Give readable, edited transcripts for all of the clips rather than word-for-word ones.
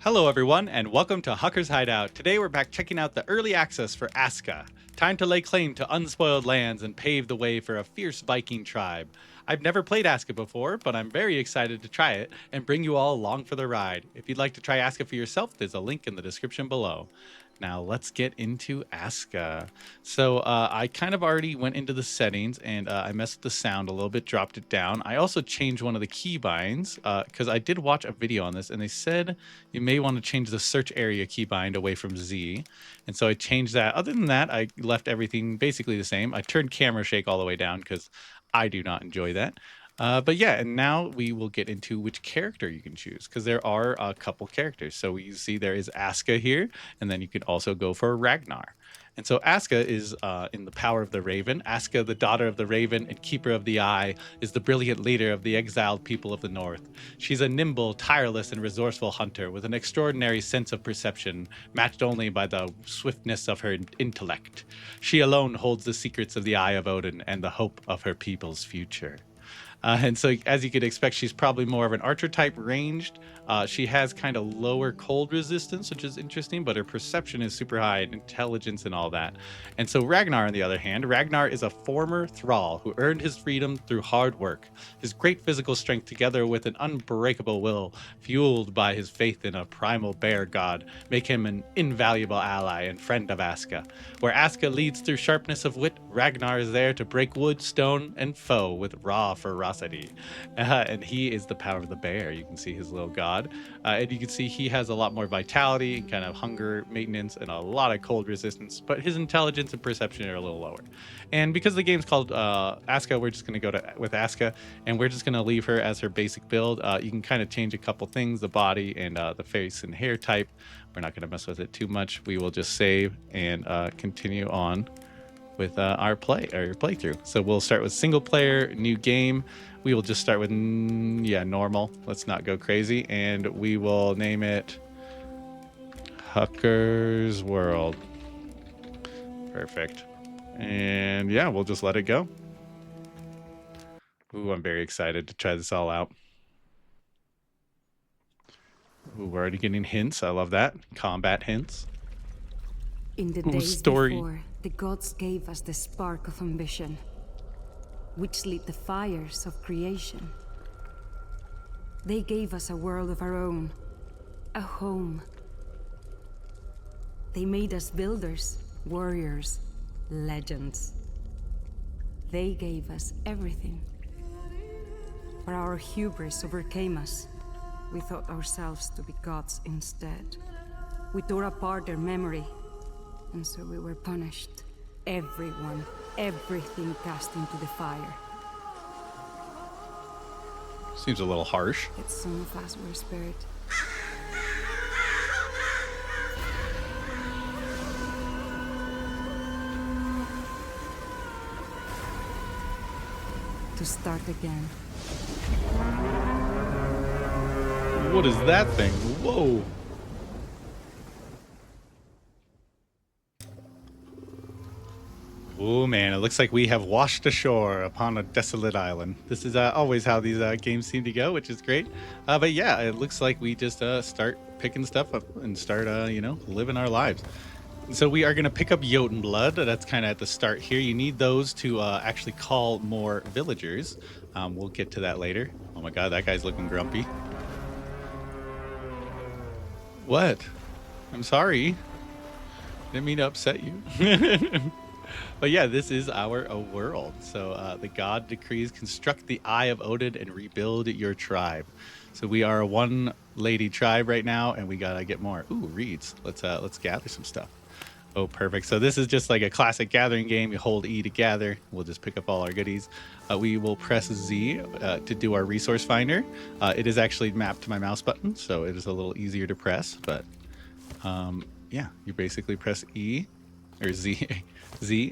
Hello everyone, and welcome to Hucker's Hideout. Today we're back checking out the early access for Aska. Time to lay claim to unspoiled lands and pave the way for a fierce Viking tribe. I've never played Aska before, but I'm very excited to try it and bring you all along for the ride. If you'd like to try Aska for yourself, there's a link in the description below. Now let's get into Aska. So I kind of already went into the settings and I messed with the sound a little bit, dropped it down. I also changed one of the keybinds because I did watch a video on this and they said you may want to change the search area keybind away from Z. And so I changed that. Other than that, I left everything basically the same. I turned camera shake all the way down because I do not enjoy that. But yeah, and now we will get into which character you can choose because there are a couple characters. So you see there is Aska here, and then you can also go for Ragnar. And so Aska is in the power of the Raven. Aska, the daughter of the Raven and keeper of the Eye, is the brilliant leader of the exiled people of the North. She's a nimble, tireless, and resourceful hunter with an extraordinary sense of perception, matched only by the swiftness of her intellect. She alone holds the secrets of the Eye of Odin and the hope of her people's future. And so, as you could expect, she's probably more of an archer type ranged. She has kind of lower cold resistance, which is interesting, but her perception is super high and intelligence and all that. And so, Ragnar, on the other hand, Ragnar is a former thrall who earned his freedom through hard work. His great physical strength, together with an unbreakable will, fueled by his faith in a primal bear god, make him an invaluable ally and friend of Aska. Where Aska leads through sharpness of wit, Ragnar is there to break wood, stone, and foe with raw ferocity. And he is the power of the bear. You can see his little god. And you can see he has a lot more vitality, kind of hunger maintenance, and a lot of cold resistance, but his intelligence and perception are a little lower. And because the game's called Aska, we're just going to go with Aska, and we're just going to leave her as her basic build. You can kind of change a couple things, the body and the face and hair type. We're not going to mess with it too much. We will just save and continue on with our playthrough. So we'll start with single player, new game. We will just start with normal. Let's not go crazy, and we will name it Hucker's World. Perfect. And yeah, we'll just let it go. Ooh, I'm very excited to try this all out. Ooh, we're already getting hints. I love that. Combat hints. In the days before, the gods gave us the spark of ambition, which lit the fires of creation. They gave us a world of our own, a home. They made us builders, warriors, legends. They gave us everything. But our hubris overcame us. We thought ourselves to be gods instead. We tore apart their memory, and so we were punished. Everyone, everything cast into the fire. Seems a little harsh. Yet some of us were spared. To start again. What is that thing? Whoa. Oh man, it looks like we have washed ashore upon a desolate island. This is always how these games seem to go, which is great. But yeah, it looks like we just start picking stuff up and start, living our lives. So we are going to pick up Jotunblood. That's kind of at the start here. You need those to actually call more villagers. We'll get to that later. Oh my god, that guy's looking grumpy. What? I'm sorry. Didn't mean to upset you. But yeah, this is our world. So the god decrees, construct the Eye of Odin and rebuild your tribe. So we are a one lady tribe right now, and we gotta get more. Ooh, reeds. Let's gather some stuff. Oh, perfect. So this is just like a classic gathering game. You hold E to gather. We'll just pick up all our goodies. We will press Z to do our resource finder. It is actually mapped to my mouse button, so it is a little easier to press. But yeah, you basically press E or Z,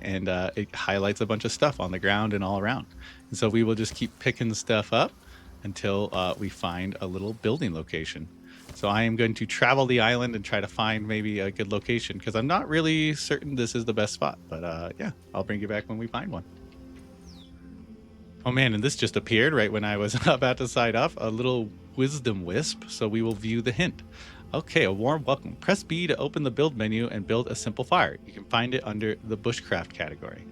and it highlights a bunch of stuff on the ground and all around. And so we will just keep picking stuff up until we find a little building location. So I am going to travel the island and try to find maybe a good location because I'm not really certain this is the best spot. But yeah, I'll bring you back when we find one. Oh man, and this just appeared right when I was about to sign off. A little wisdom wisp, so we will view the hint. Okay, a warm welcome. Press B to open the build menu and build a simple fire. You can find it under the bushcraft category.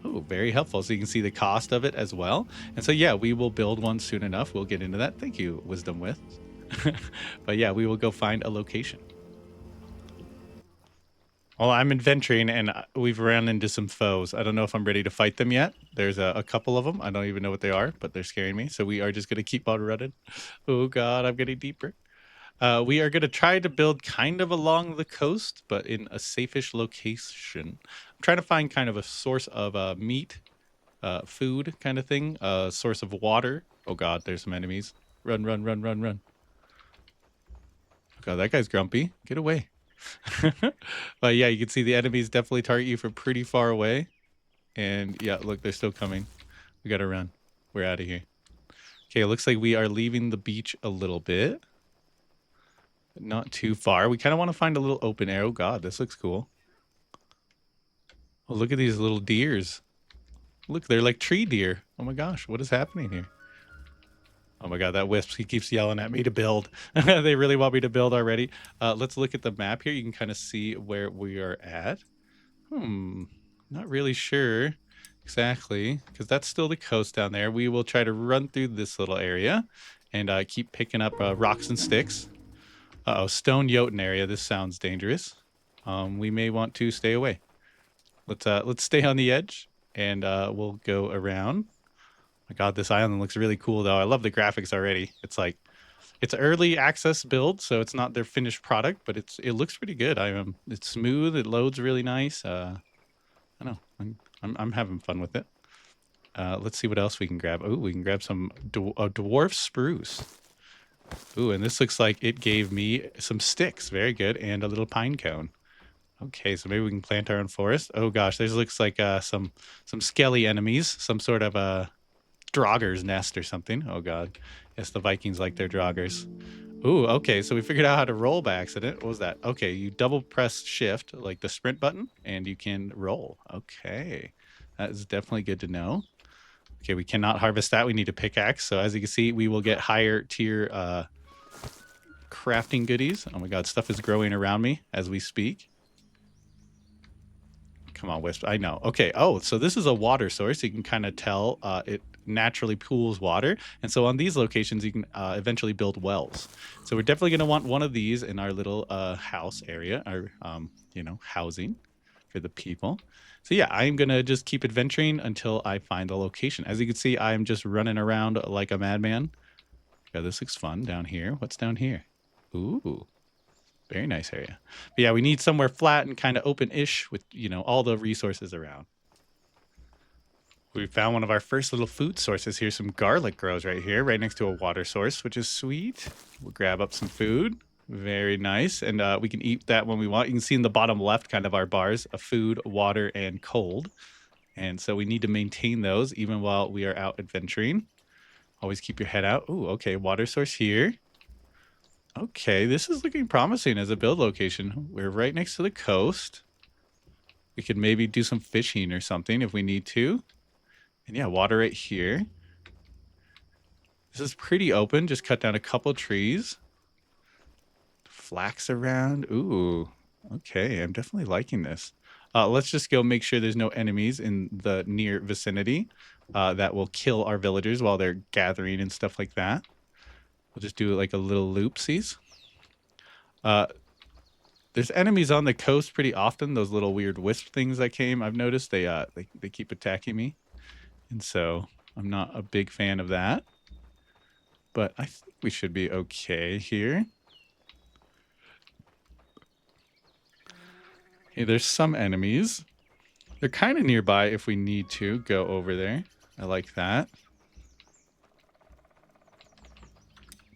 Oh, very helpful. So you can see the cost of it as well. And so, yeah, we will build one soon enough. We'll get into that. Thank you, Wisdom Wisp. But yeah, we will go find a location. Well, I'm adventuring and we've ran into some foes. I don't know if I'm ready to fight them yet. There's a couple of them. I don't even know what they are, but they're scaring me. So we are just going to keep on running. Oh, God, I'm getting deeper. We are going to try to build kind of along the coast, but in a safe-ish location. I'm trying to find kind of a source of meat, food kind of thing, a source of water. Oh, God, there's some enemies. Run, run, run, run, run. Oh, God, that guy's grumpy. Get away. But yeah, you can see the enemies definitely target you from pretty far away. And yeah, look, they're still coming. We gotta run. We're out of here. Okay, it looks like we are leaving the beach a little bit. Not too far. We kind of want to find a little open area. Oh God, this looks cool. Oh, look at these little deers. Look, they're like tree deer. Oh my gosh, what is happening here? Oh my God, that wisp, he keeps yelling at me to build. They really want me to build already. Let's look at the map here. You can kind of see where we are at. Not really sure exactly, because that's still the coast down there. We will try to run through this little area and keep picking up rocks and sticks. Uh-oh, Stone Jotun area. This sounds dangerous. We may want to stay away. Let's stay on the edge and we'll go around. My God, this island looks really cool though. I love the graphics already. It's like it's early access build, so it's not their finished product, but it looks pretty good. It's smooth. It loads really nice. I don't know. I'm having fun with it. Let's see what else we can grab. Oh, we can grab some dwarf spruce. Ooh, and this looks like it gave me some sticks. Very good, and a little pine cone. Okay, so maybe we can plant our own forest. Oh gosh, this looks like some skelly enemies, some sort of a Draugr's nest or something. Oh God, yes, the Vikings like their Draugrs. Ooh, okay, so we figured out how to roll by accident. What was that? Okay, you double press shift, like the sprint button, and you can roll. Okay, that is definitely good to know. Okay, we cannot harvest that. We need a pickaxe. So as you can see, we will get higher tier crafting goodies. Oh my God, stuff is growing around me as we speak. Come on, Wisp. I know. Okay. Oh, so this is a water source. You can kind of tell it naturally pools water. And so on these locations, you can eventually build wells. So we're definitely going to want one of these in our little house area, our, housing for the people. So yeah, I'm going to just keep adventuring until I find the location. As you can see, I'm just running around like a madman. Yeah, this looks fun down here. What's down here? Ooh. Very nice area. But yeah, we need somewhere flat and kind of open-ish with, all the resources around. We found one of our first little food sources here. Some garlic grows right here, right next to a water source, which is sweet. We'll grab up some food. Very nice. And we can eat that when we want. You can see in the bottom left kind of our bars of food, water, and cold. And so we need to maintain those even while we are out adventuring. Always keep your head out. Ooh, okay, water source here. Okay, this is looking promising as a build location. We're right next to the coast. We could maybe do some fishing or something if we need to. And yeah, water right here. This is pretty open. Just cut down a couple trees. Flax around. Ooh, okay. I'm definitely liking this. Let's just go make sure there's no enemies in the near vicinity that will kill our villagers while they're gathering and stuff like that. We'll just do like a little loopsies. There's enemies on the coast pretty often. Those little weird wisp things that came. I've noticed they keep attacking me, and so I'm not a big fan of that. But I think we should be okay here. Hey, there's some enemies. They're kind of nearby if we need to go over there. I like that.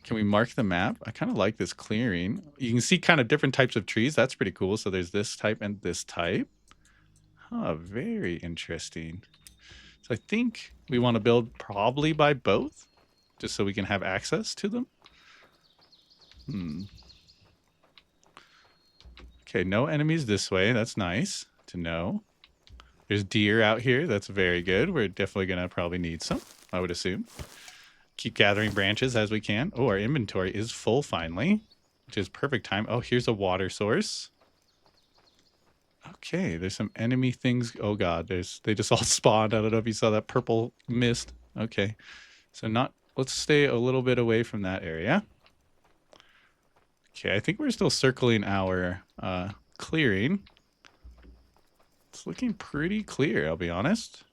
Can we mark the map? I kind of like this clearing. You can see kind of different types of trees. That's pretty cool. So there's this type and this type. Oh, very interesting. So I think we want to build probably by both, just so we can have access to them. Okay, no enemies this way. That's nice to know. There's deer out here. That's very good. We're definitely going to probably need some, I would assume. keep gathering branches as we can. Oh, our inventory is full finally, which is perfect time. Oh, here's a water source. Okay, there's some enemy things. Oh god, they just all spawned. I don't know if you saw that purple mist. Okay. So let's stay a little bit away from that area. Okay, I think we're still circling our clearing. It's looking pretty clear, I'll be honest.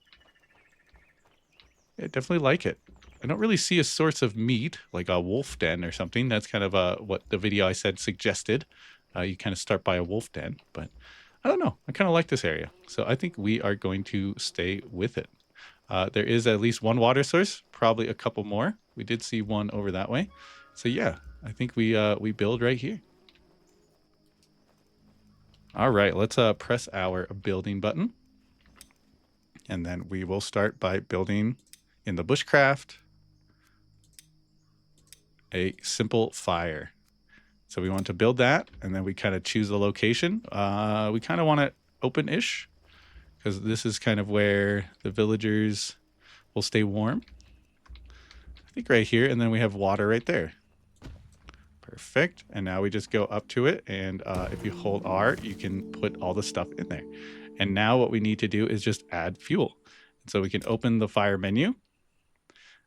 I definitely like it. I don't really see a source of meat, like a wolf den or something. That's kind of what the video I said suggested. You kind of start by a wolf den, but I don't know. I kind of like this area. So I think we are going to stay with it. There is at least one water source, probably a couple more. We did see one over that way. So yeah, I think we build right here. All right, let's press our building button. And then we will start by building in the bushcraft a simple fire. So we want to build that, and then we kind of choose the location. We kind of want it open-ish, because this is kind of where the villagers will stay warm. I think right here, and then we have water right there. Perfect. And now we just go up to it, and if you hold R, you can put all the stuff in there. And now what we need to do is just add fuel. So we can open the fire menu.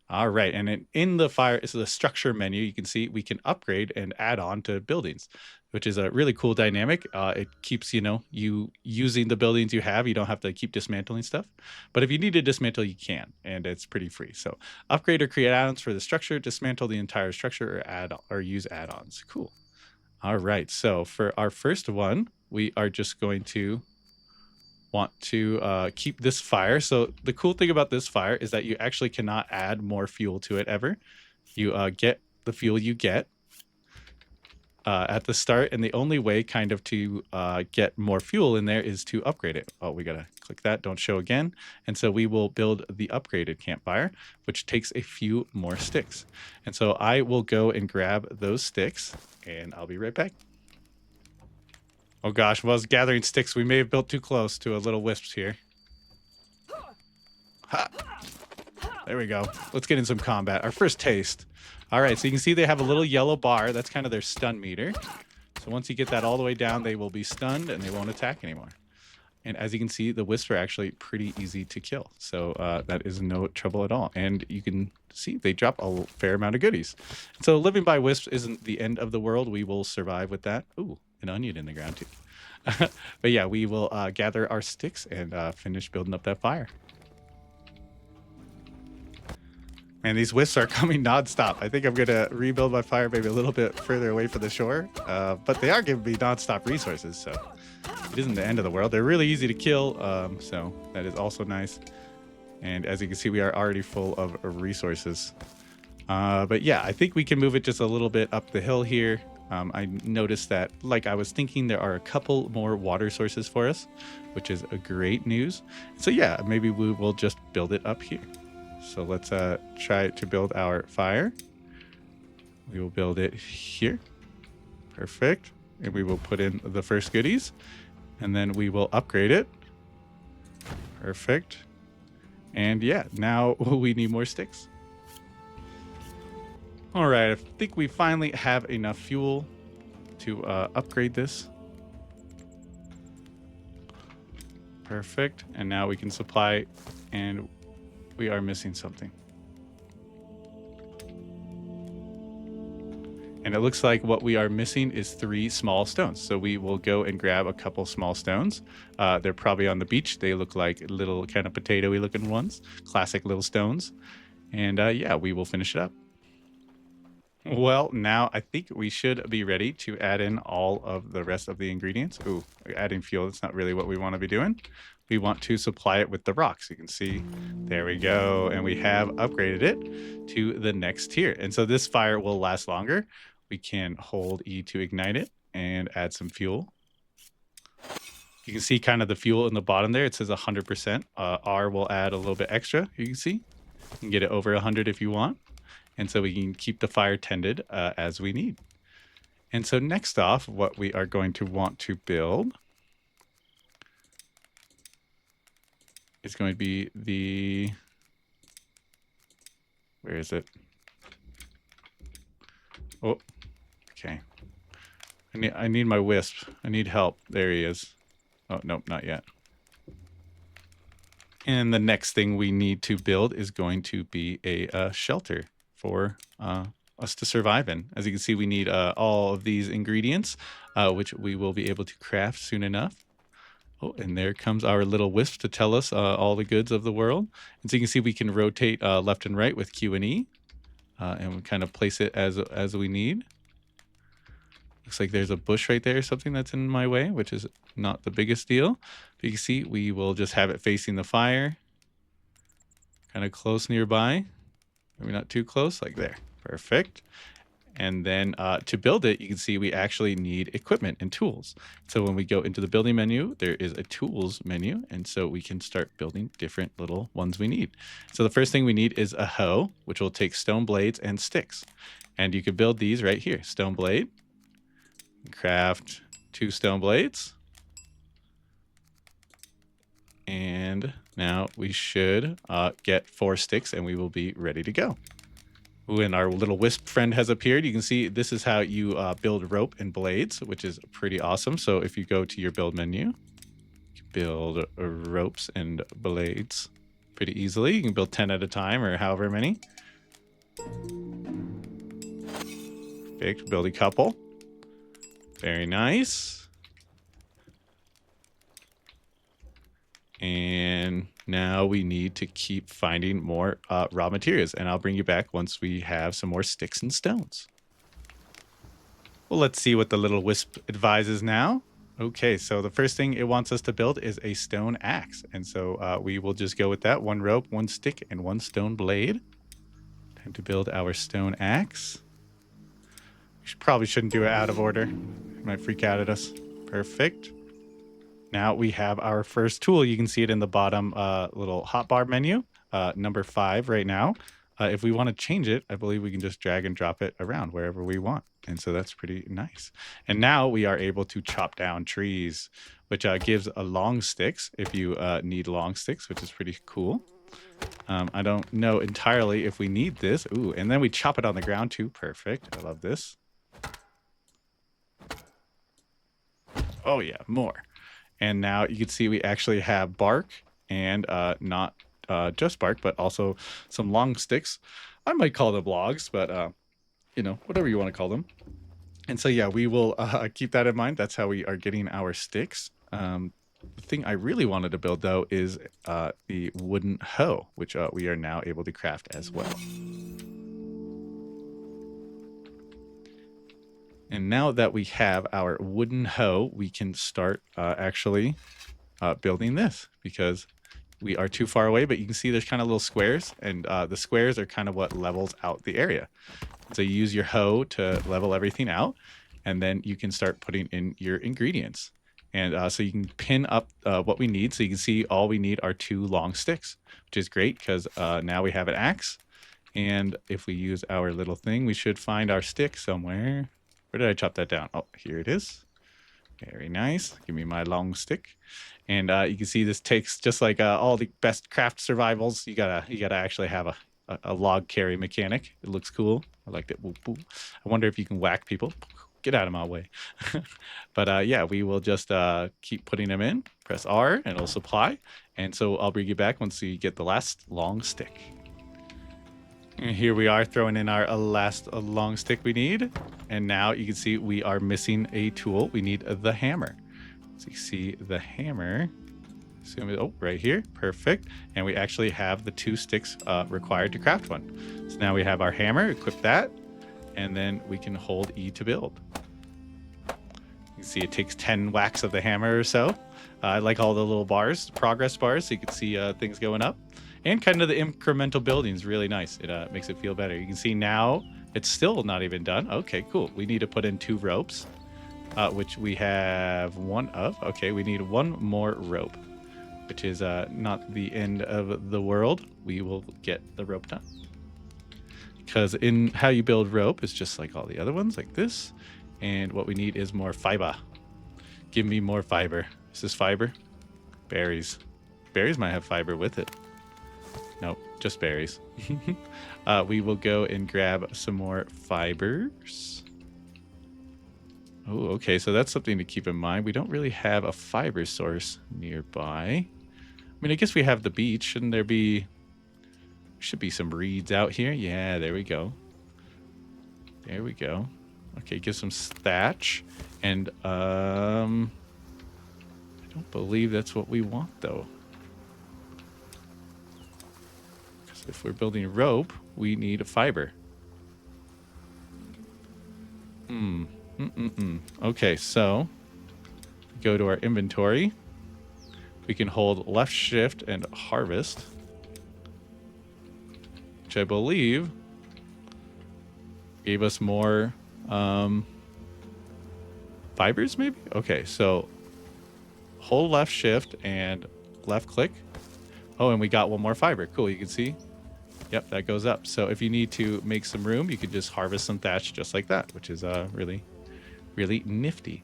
All right, and in the fire is the structure menu. You can see we can upgrade and add on to buildings, which is a really cool dynamic. It keeps, you using the buildings you have. You don't have to keep dismantling stuff. But if you need to dismantle, you can, and it's pretty free. So upgrade or create add-ons for the structure, dismantle the entire structure, or use add-ons. Cool. All right, so for our first one, we are just going to want to keep this fire. So the cool thing about this fire is that you actually cannot add more fuel to it ever. You get the fuel you get at the start, and the only way kind of to get more fuel in there is to upgrade it. Oh, we gotta click that, don't show again. And so we will build the upgraded campfire, which takes a few more sticks. And so I will go and grab those sticks, and I'll be right back. Oh gosh, while I was gathering sticks, we may have built too close to a little wisps here. Ha! There we go. Let's get in some combat. Our first taste. All right, so you can see they have a little yellow bar. That's kind of their stun meter. So once you get that all the way down, they will be stunned and they won't attack anymore. And as you can see, the wisps are actually pretty easy to kill. So that is no trouble at all. And you can see they drop a fair amount of goodies. So living by wisps isn't the end of the world. We will survive with that. Ooh, an onion in the ground too. But yeah, we will gather our sticks and finish building up that fire. Man, these wisps are coming nonstop. I think I'm going to rebuild my fire maybe a little bit further away from the shore. But they are giving me nonstop resources, so it isn't the end of the world. They're really easy to kill, so that is also nice. And as you can see, we are already full of resources. But yeah, I think we can move it just a little bit up the hill here. I noticed that, like I was thinking, there are a couple more water sources for us, which is a great news. So yeah, maybe we will just build it up here. So let's try to build our fire. We will build it here. Perfect. And we will put in the first goodies. And then we will upgrade it. Perfect. And yeah, now we need more sticks. All right, I think we finally have enough fuel to upgrade this. Perfect. And now we can supply, and we are missing something. And it looks like what we are missing is 3 small stones. So we will go and grab a couple small stones. They're probably on the beach. They look like little kind of potato-y looking ones. Classic little stones. And yeah, we will finish it up. Well, now I think we should be ready to add in all of the rest of the ingredients. Ooh, adding fuel, that's not really what we want to be doing. We want to supply it with the rocks. You can see, there we go. And we have upgraded it to the next tier. And so this fire will last longer. We can hold E to ignite it and add some fuel. You can see kind of the fuel in the bottom there. It says 100%. R will add a little bit extra. You can see, you can get it over 100 if you want. And so we can keep the fire tended as we need. And so next off, what we are going to want to build is going to be the, where is it? Oh, okay. I need my wisp. I need help. There he is. Oh, nope, not yet. And the next thing we need to build is going to be a shelter for us to survive in. As you can see, we need all of these ingredients, which we will be able to craft soon enough. Oh, and there comes our little wisp to tell us all the goods of the world. And so you can see we can rotate left and right with Q and E, and we kind of place it as we need. Looks like there's a bush right there, something that's in my way, which is not the biggest deal. But you can see we will just have it facing the fire, kind of close nearby. Maybe not too close, like there. Perfect. And then to build it, you can see we actually need equipment and tools. So when we go into the building menu, there is a tools menu. And so we can start building different little ones we need. So the first thing we need is a hoe, which will take stone blades and sticks. And you could build these right here. Stone blade. Craft 2 stone blades. And now we should get 4 sticks and we will be ready to go. Ooh, and our little wisp friend has appeared. You can see this is how you build rope and blades, which is pretty awesome. So if you go to your build menu, you can build ropes and blades pretty easily. You can build 10 at a time or however many. Perfect. Build a couple. Very nice. And now we need to keep finding more raw materials. And I'll bring you back once we have some more sticks and stones. Well, let's see what the little wisp advises now. Okay, so the first thing it wants us to build is a stone axe. And so we will just go with that. 1 rope, 1 stick, and 1 stone blade. Time to build our stone axe. We probably shouldn't do it out of order. It might freak out at us. Perfect. Now we have our first tool. You can see it in the bottom little hotbar menu, number 5 right now. If we want to change it, I believe we can just drag and drop it around wherever we want. And so that's pretty nice. And now we are able to chop down trees, which gives a long sticks if you need long sticks, which is pretty cool. I don't know entirely if we need this. Ooh, and then we chop it on the ground too. Perfect. I love this. Oh yeah, more. And now you can see we actually have bark and not just bark, but also some long sticks. I might call them logs, but you know, whatever you want to call them. And so, yeah, we will keep that in mind. That's how we are getting our sticks. The thing I really wanted to build, though, is the wooden hoe, which we are now able to craft as well. And now that we have our wooden hoe, we can start actually building this because we are too far away. But you can see there's kind of little squares, and the squares are kind of what levels out the area. So you use your hoe to level everything out, and then you can start putting in your ingredients. And so you can pin up what we need. So you can see all we need are 2 long sticks, which is great because now we have an axe. And if we use our little thing, we should find our stick somewhere. Where did I chop that down? Oh, here it is. Very nice. Give me my long stick. And you can see this takes, just like all the best craft survivals, you gotta actually have a log carry mechanic. It looks cool. I like that. Boop, boop. I wonder if you can whack people. Get out of my way. But yeah, we will just keep putting them in. Press R and it'll supply. And so I'll bring you back once we get the last long stick. And here we are throwing in our last long stick we need. And now you can see we are missing a tool. We need the hammer. So you see the hammer. Oh, right here. Perfect. And we actually have the 2 sticks required to craft one. So now we have our hammer. Equip that. And then we can hold E to build. You can see it takes 10 whacks of the hammer or so. I like all the little bars, progress bars, so you can see things going up. And kind of the incremental building is really nice. It makes it feel better. You can see now it's still not even done. Okay, cool. We need to put in 2 ropes, which we have 1 of. Okay, we need 1 more rope, which is not the end of the world. We will get the rope done. Because in how you build rope, it's just like all the other ones, like this. And what we need is more fiber. Give me more fiber. Is this fiber? Berries. Berries might have fiber with it. Nope, just berries. We will go and grab some more fibers. Oh, okay, so that's something to keep in mind. We don't really have a fiber source nearby. I mean, I guess we have the beach. Shouldn't there be... Should be some reeds out here. Yeah, there we go. There we go. Okay, get some thatch. And, I don't believe that's what we want, though. Because if we're building rope, we need a fiber. Okay, so go to our inventory. We can hold left shift and harvest, which I believe gave us more fibers, maybe? Okay, so hold left shift and left click. Oh, and we got one more fiber. Cool, you can see. Yep, that goes up. So if you need to make some room, you can just harvest some thatch just like that, which is really, really nifty.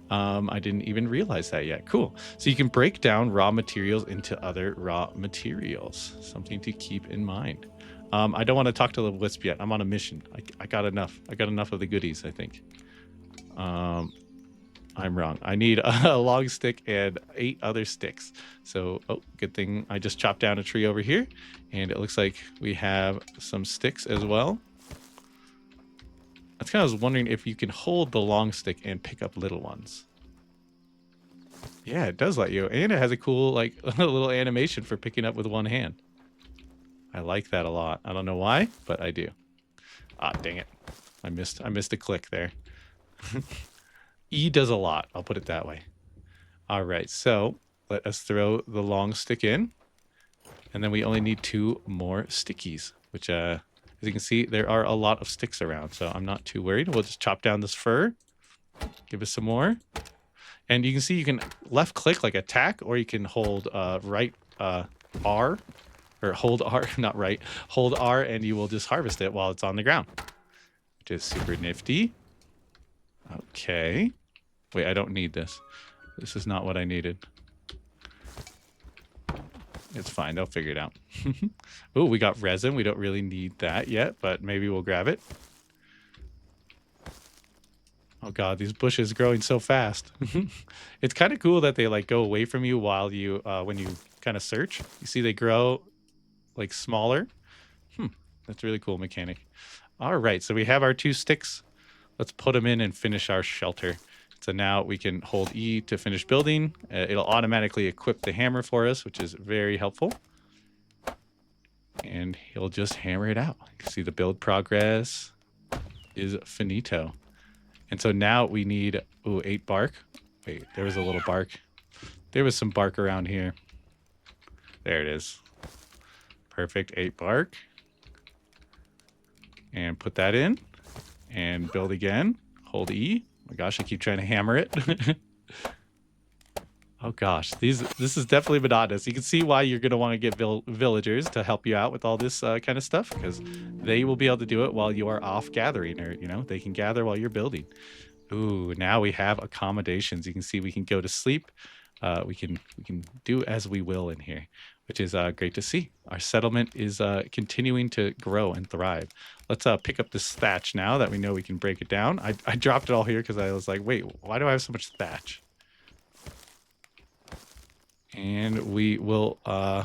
I didn't even realize that yet. Cool. So you can break down raw materials into other raw materials. Something to keep in mind. I don't want to talk to the wisp yet. I'm on a mission. I got enough. I got enough of the goodies, I think. I'm wrong. I need a long stick and 8 other sticks. So, oh, good thing I just chopped down a tree over here. And it looks like we have some sticks as well. That's kind of wondering if you can hold the long stick and pick up little ones. Yeah, it does let you. And it has a cool, like, little animation for picking up with one hand. I like that a lot. I don't know why, but I do. Ah, dang it. I missed a click there. E does a lot. I'll put it that way. All right, so let us throw the long stick in. And then we only need 2 more stickies, which, as you can see, there are a lot of sticks around, so I'm not too worried. We'll just chop down this fir. Give us some more. And you can see you can left click like attack, or you can hold right R, or hold R, not right, hold R, and you will just harvest it while it's on the ground, which is super nifty. Okay. Wait, I don't need this. This is not what I needed. It's fine. They'll figure it out. Oh, we got resin. We don't really need that yet, but maybe we'll grab it. Oh god, these bushes growing so fast. It's kind of cool that they like go away from you while you when you kind of search. You see they grow like smaller. That's a really cool mechanic. All right, so we have our 2 sticks. Let's put them in and finish our shelter. So now we can hold E to finish building. It'll automatically equip the hammer for us, which is very helpful. And he'll just hammer it out. You can see the build progress is finito. And so now we need, 8 bark. Wait, there was a little bark. There was some bark around here. There it is. Perfect, 8 bark. And put that in. And build again. Hold E. Oh my gosh, I keep trying to hammer it. Oh gosh, this is definitely monotonous. You can see why you're going to want to get villagers to help you out with all this kind of stuff, because they will be able to do it while you are off gathering, or, you know, they can gather while you're building. Ooh, now we have accommodations. You can see we can go to sleep. We can do as we will in here, which is great to see. Our settlement is continuing to grow and thrive. Let's pick up this thatch now that we know we can break it down. I dropped it all here because I was like, wait, why do I have so much thatch? And we will, ooh,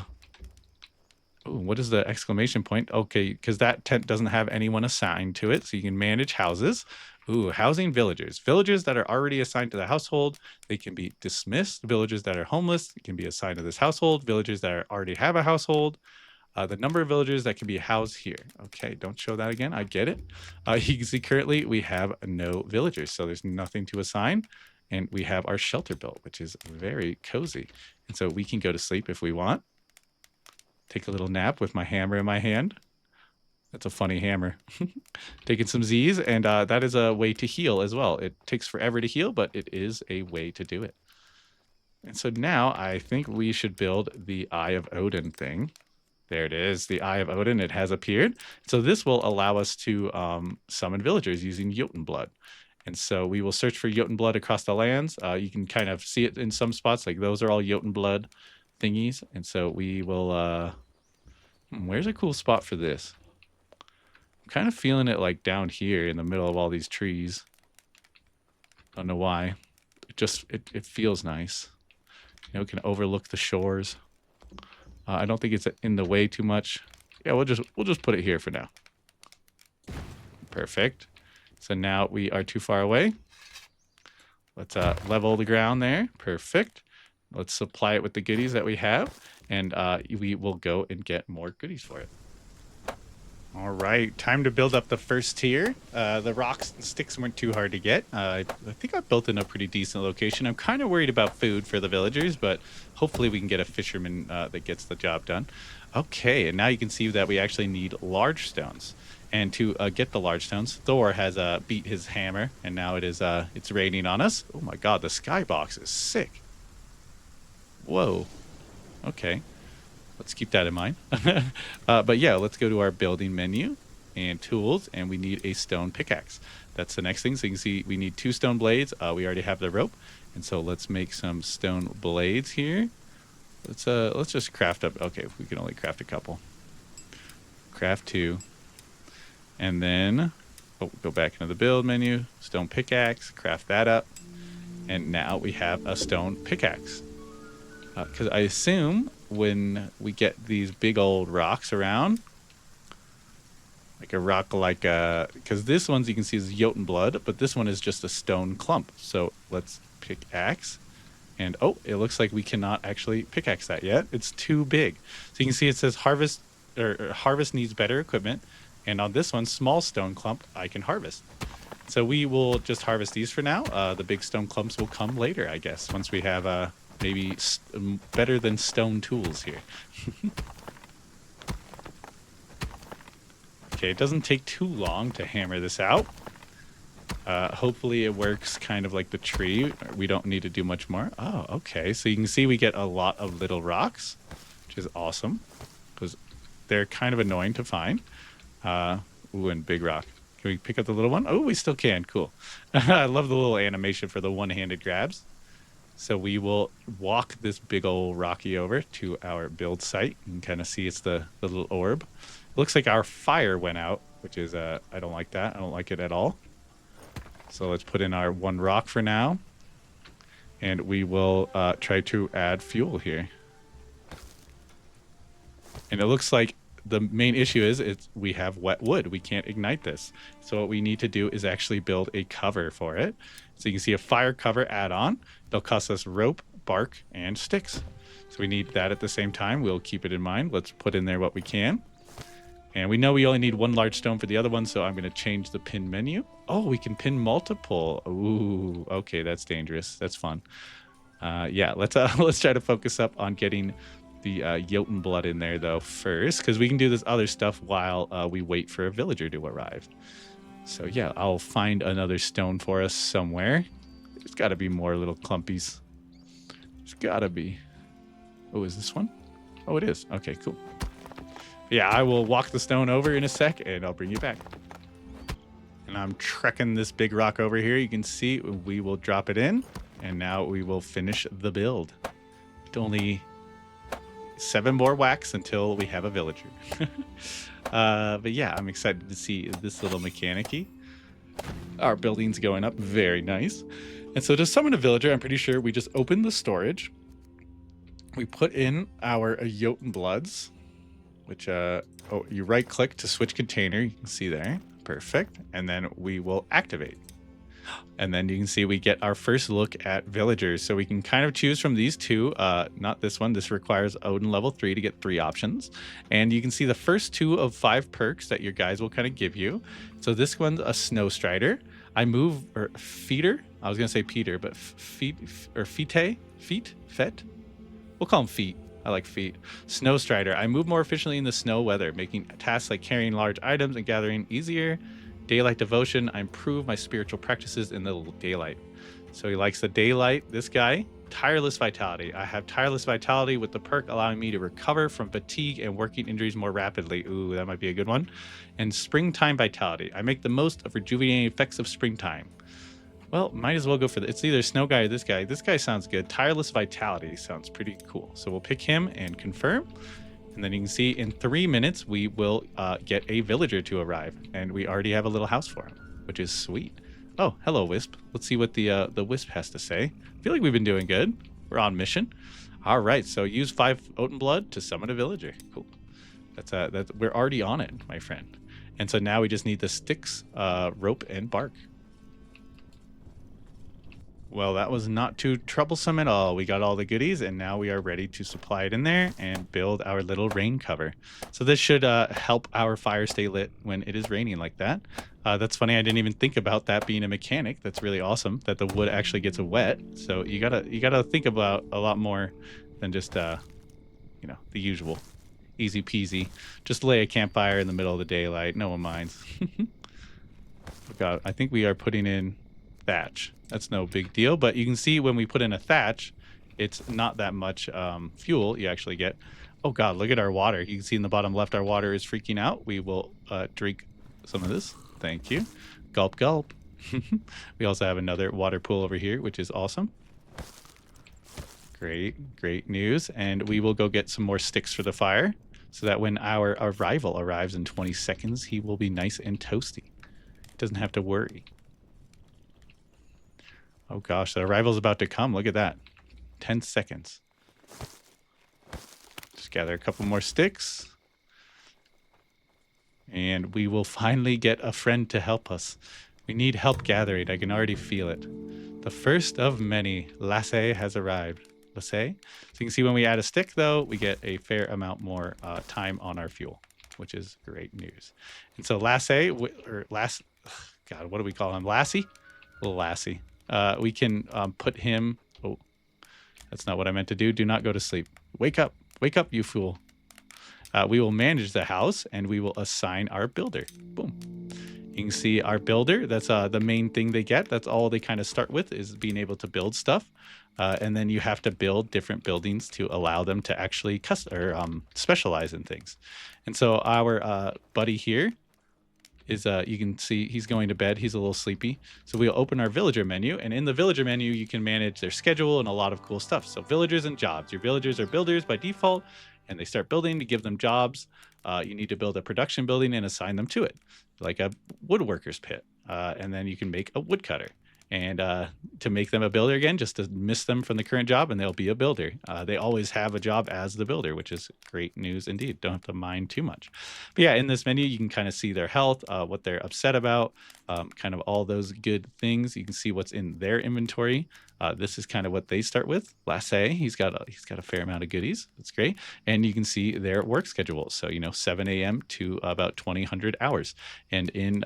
what is the exclamation point? Okay, because that tent doesn't have anyone assigned to it, so you can manage houses. Ooh, housing villagers. Villagers that are already assigned to the household, they can be dismissed. Villagers that are homeless can be assigned to this household. Villagers that already have a household. The number of villagers that can be housed here. Okay, don't show that again. I get it. You can see currently we have no villagers, so there's nothing to assign. And we have our shelter built, which is very cozy. And so we can go to sleep if we want. Take a little nap with my hammer in my hand. That's a funny hammer. Taking some Z's, and that is a way to heal as well. It takes forever to heal, but it is a way to do it. And so now I think we should build the Eye of Odin thing. There it is, the Eye of Odin. It has appeared. So this will allow us to summon villagers using Jotun blood. And so we will search for Jotun blood across the lands. You can kind of see it in some spots, like those are all Jotun blood thingies. And so we will Where's a cool spot for this? I'm kind of feeling it like down here in the middle of all these trees. Don't know why. It feels nice. You know, it can overlook the shores. I don't think it's in the way too much. Yeah, we'll just put it here for now. Perfect. So now we are too far away. Let's level the ground there. Perfect. Let's supply it with the goodies that we have, and we will go and get more goodies for it. All right, time to build up the first tier. The rocks and sticks weren't too hard to get. I think I built in a pretty decent location. I'm kind of worried about food for the villagers, but hopefully we can get a fisherman that gets the job done. Okay, and now you can see that we actually need large stones. And to get the large stones, Thor has beat his hammer, and now it's raining on us. Oh my god, the skybox is sick. Whoa. Okay. Let's keep that in mind. But yeah, let's go to our building menu and tools, and we need a stone pickaxe. That's the next thing. So you can see we need 2 stone blades. We already have the rope, and so let's make some stone blades here. Let's just craft up. Okay, we can only craft a couple. Craft 2, and then go back into the build menu. Stone pickaxe. Craft that up, and now we have a stone pickaxe. Because I assume when we get these big old rocks around, like a rock like because this one's you can see is Jotun blood, but this one is just a stone clump. So let's pickaxe, and oh, it looks like we cannot actually pickaxe that yet. It's too big. So you can see it says harvest or harvest needs better equipment, and on this one, small stone clump, I can harvest. So we will just harvest these for now. The big stone clumps will come later, I guess, once we have maybe better than stone tools here. Okay, it doesn't take too long to hammer this out. Hopefully it works kind of like the tree. We don't need to do much more. Oh, okay. So you can see we get a lot of little rocks, which is awesome because they're kind of annoying to find. Ooh, and big rock. Can we pick up the little one? Oh, we still can. Cool. I love the little animation for the one-handed grabs. So we will walk this big old Rocky over to our build site and kind of see it's the little orb. It looks like our fire went out, which is, I don't like that. I don't like it at all. So let's put in our 1 rock for now. And we will try to add fuel here. And it looks like the main issue is we have wet wood. We can't ignite this. So what we need to do is actually build a cover for it. So you can see a fire cover add-on. They'll cost us rope, bark, and sticks. So we need that at the same time. We'll keep it in mind. Let's put in there what we can. And we know we only need 1 large stone for the other one, so I'm going to change the pin menu. Oh, we can pin multiple. Ooh, okay, that's dangerous. That's fun. Yeah, let's try to focus up on getting the Jotun blood in there though first, because we can do this other stuff while we wait for a villager to arrive. So yeah, I'll find another stone for us somewhere. There's got to be more little clumpies. There's got to be. Oh, is this one? Oh, it is. Okay, cool. Yeah, I will walk the stone over in a sec, and I'll bring you back. And I'm trekking this big rock over here. You can see we will drop it in, and now we will finish the build. It's only 7 more whacks until we have a villager. But yeah, I'm excited to see this little mechanic-y. Our building's going up. Very nice. And so to summon a villager, I'm pretty sure we just open the storage. We put in our Jotun bloods, which, you right-click to switch container. You can see there. Perfect. And then we will activate. And then you can see we get our first look at villagers. So we can kind of choose from these 2. Not this one. This requires Odin level 3 to get 3 options. And you can see the first 2 of 5 perks that your guys will kind of give you. So this one's a snow strider. I move, or feeder. I was going to say Peter, but feet. We'll call them feet. I like feet. Snow strider. I move more efficiently in the snow weather, making tasks like carrying large items and gathering easier. Daylight devotion. I improve my spiritual practices in the daylight. So he likes the daylight. This guy. Tireless vitality. I have tireless vitality with the perk allowing me to recover from fatigue and working injuries more rapidly. Ooh, that might be a good one. And springtime vitality. I make the most of rejuvenating effects of springtime. Well, might as well go for it's either snow guy or this guy. This guy sounds good. Tireless vitality sounds pretty cool. So we'll pick him and confirm. And then you can see in 3 minutes, we will get a villager to arrive. And we already have a little house for him, which is sweet. Oh, hello, Wisp. Let's see what the Wisp has to say. I feel like we've been doing good. We're on mission. All right, so use 5 Oaten Blood to summon a villager. Cool. That's we're already on it, my friend. And so now we just need the sticks, rope, and bark. Well, that was not too troublesome at all. We got all the goodies, and now we are ready to supply it in there and build our little rain cover. So this should help our fire stay lit when it is raining like that. That's funny. I didn't even think about that being a mechanic. That's really awesome that the wood actually gets wet. So you gotta think about a lot more than just the usual. Easy peasy. Just lay a campfire in the middle of the daylight. No one minds. God, I think we are putting in thatch. That's no big deal, but you can see when we put in a thatch, it's not that much fuel you actually get. Oh God, look at our water. You can see in the bottom left, our water is freaking out. We will drink some of this. Thank you. Gulp, gulp. We also have another water pool over here, which is awesome. Great news. And we will go get some more sticks for the fire so that when our rival arrives in 20 seconds, he will be nice and toasty. He doesn't have to worry. Oh gosh, the arrival's about to come. Look at that. 10 seconds. Just gather a couple more sticks. And we will finally get a friend to help us. We need help gathering. I can already feel it. The first of many. Lasse has arrived. Lasse? So you can see when we add a stick, though, we get a fair amount more time on our fuel, which is great news. And so God, what do we call him? Lassie? Little Lassie. We can put him... Oh, that's not what I meant to do. Do not go to sleep. Wake up, you fool. We will manage the house, and we will assign our builder. Boom. You can see our builder. That's the main thing they get. That's all they kind of start with, is being able to build stuff. And then you have to build different buildings to allow them to actually specialize in things. And so our buddy here is you can see he's going to bed. He's a little sleepy. So we'll open our villager menu, and in the villager menu, you can manage their schedule and a lot of cool stuff. So villagers and jobs. Your villagers are builders by default, and they start building to give them jobs. You need to build a production building and assign them to it, like a woodworker's pit. And then you can make a woodcutter. And to make them a builder again, just to miss them from the current job, and they'll be a builder. They always have a job as the builder, which is great news indeed. Don't have to mind too much. But yeah, in this menu, you can kind of see their health, what they're upset about, kind of all those good things. You can see what's in their inventory. This is kind of what they start with. Lasse, he's got a fair amount of goodies. That's great. And you can see their work schedule. So 7 a.m. to about 2000 hours. And in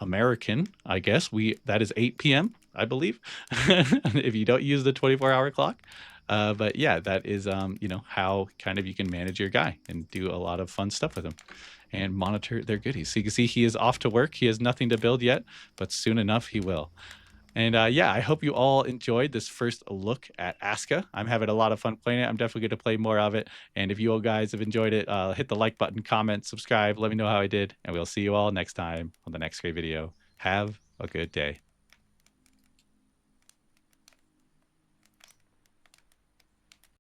American, I guess that is 8 p.m. I believe, if you don't use the 24-hour clock. But yeah, that is how kind of you can manage your guy and do a lot of fun stuff with him and monitor their goodies. So you can see he is off to work. He has nothing to build yet, but soon enough he will. And yeah, I hope you all enjoyed this first look at Aska. I'm having a lot of fun playing it. I'm definitely going to play more of it. And if you all guys have enjoyed it, hit the like button, comment, subscribe. Let me know how I did. And we'll see you all next time on the next great video. Have a good day.